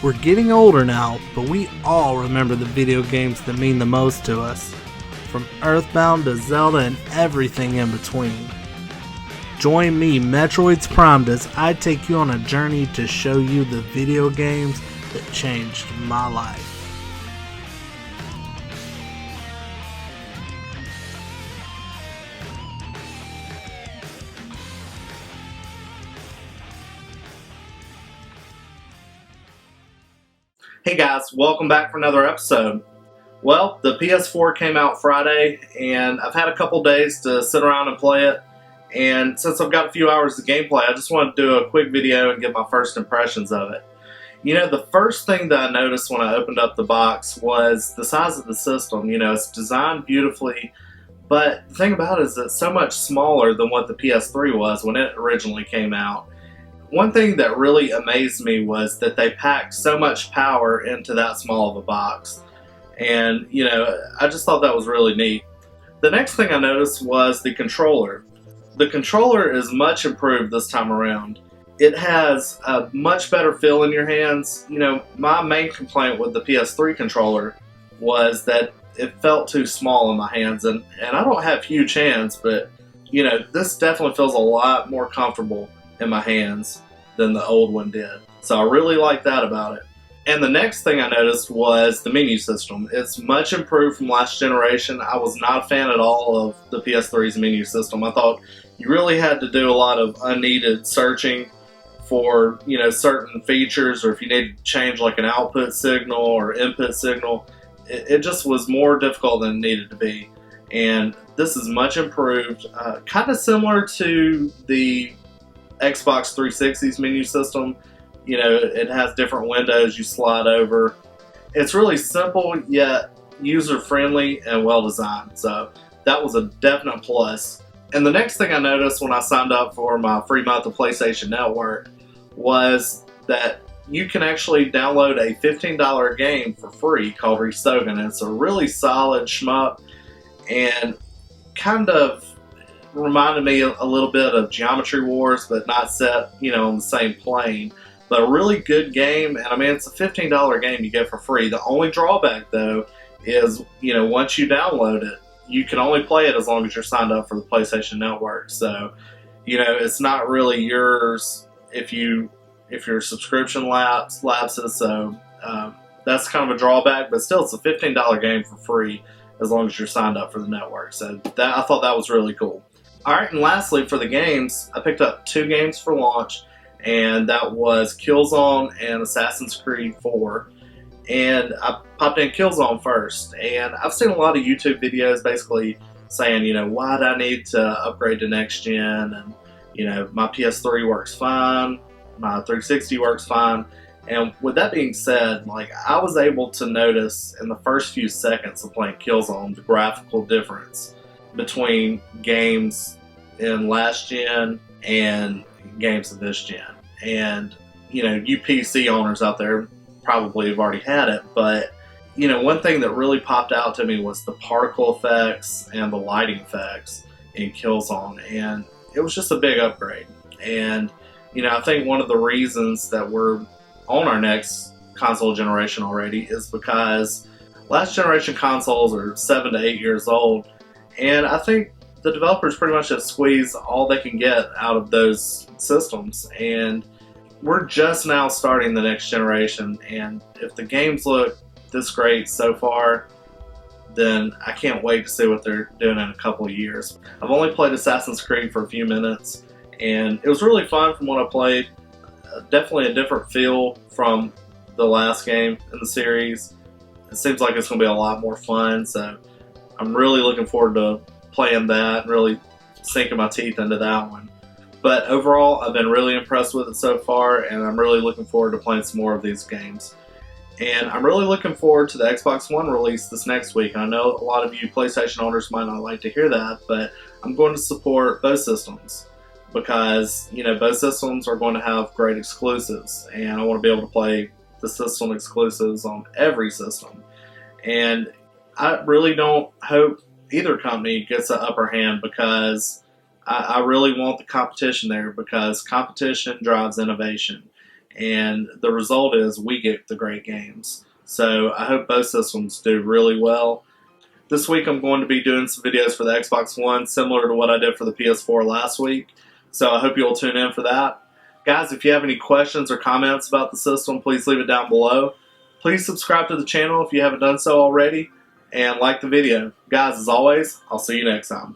We're getting older now, but we all remember the video games that mean the most to us. From Earthbound to Zelda and everything in between. Join me, Metroids Primed, as I take you on a journey to show you the video games that changed my life. Hey guys, welcome back for another episode. Well, the PS4 came out Friday, and I've had a couple days to sit around and play it. And since I've got a few hours of gameplay, I just wanted to do a quick video and get my first impressions of it. You know, the first thing that I noticed when I opened up the box was the size of the system. You know, it's designed beautifully, but the thing about it is it's so much smaller than what the PS3 was when it originally came out. One thing that really amazed me was that they packed so much power into that small of a box. And, you know, I just thought that was really neat. The next thing I noticed was the controller. The controller is much improved this time around. It has a much better feel in your hands. You know, my main complaint with the PS3 controller was that it felt too small in my hands. And I don't have huge hands, but, you know, this definitely feels a lot more comfortable in my hands than the old one did. So I really like that about it. And the next thing I noticed was the menu system. It's much improved from last generation. I was not a fan at all of the PS3's menu system. I thought you really had to do a lot of unneeded searching for, you know, certain features, or if you needed to change like an output signal or input signal. It just was more difficult than it needed to be. And this is much improved. Kind of similar to the Xbox 360's menu system. You know, it has different windows you slide over. It's really simple yet user-friendly and well-designed. So that was a definite plus. And the next thing I noticed when I signed up for my free month of PlayStation Network was that you can actually download a $15 game for free called Resogun. It's a really solid shmup and kind of reminded me a little bit of Geometry Wars, but not set, you know, on the same plane. But a really good game, and I mean, it's a $15 game you get for free. The only drawback, though, is, you know, once you download it, you can only play it as long as you're signed up for the PlayStation Network. So, you know, it's not really yours if your subscription lapses. So that's kind of a drawback, but still, it's a $15 game for free as long as you're signed up for the network. So I thought that was really cool. All right, and lastly, for the games, I picked up 2 games for launch, and that was Killzone and Assassin's Creed 4. And I popped in Killzone first, and I've seen a lot of YouTube videos basically saying, you know, why do I need to upgrade to next gen? And, you know, my PS3 works fine, my 360 works fine. And with that being said, like, I was able to notice in the first few seconds of playing Killzone the graphical difference between games in last gen and games of this gen. And, you know, you PC owners out there probably have already had it, but, you know, one thing that really popped out to me was the particle effects and the lighting effects in Killzone, and it was just a big upgrade. And, you know, I think one of the reasons that we're on our next console generation already is because last generation consoles are 7 to 8 years old, and I think the developers pretty much have squeezed all they can get out of those systems, and we're just now starting the next generation. And if the games look this great so far, then I can't wait to see what they're doing in a couple of years. I've only played Assassin's Creed for a few minutes, and it was really fun from what I played. Definitely a different feel from the last game in the series. It seems like it's going to be a lot more fun, so I'm really looking forward to playing that and really sinking my teeth into that one. But overall, I've been really impressed with it so far, and I'm really looking forward to playing some more of these games. And I'm really looking forward to the Xbox One release this next week. I know a lot of you PlayStation owners might not like to hear that, but I'm going to support both systems because, you know, both systems are going to have great exclusives, and I want to be able to play the system exclusives on every system. And I really don't hope either company gets an upper hand, because I really want the competition there, because competition drives innovation. and the result is we get the great games. So I hope both systems do really well. This week I'm going to be doing some videos for the Xbox One, similar to what I did for the PS4 last week. So I hope you'll tune in for that. Guys, if you have any questions or comments about the system, please leave it down below. Please subscribe to the channel if you haven't done so already, and like the video. Guys, as always, I'll see you next time.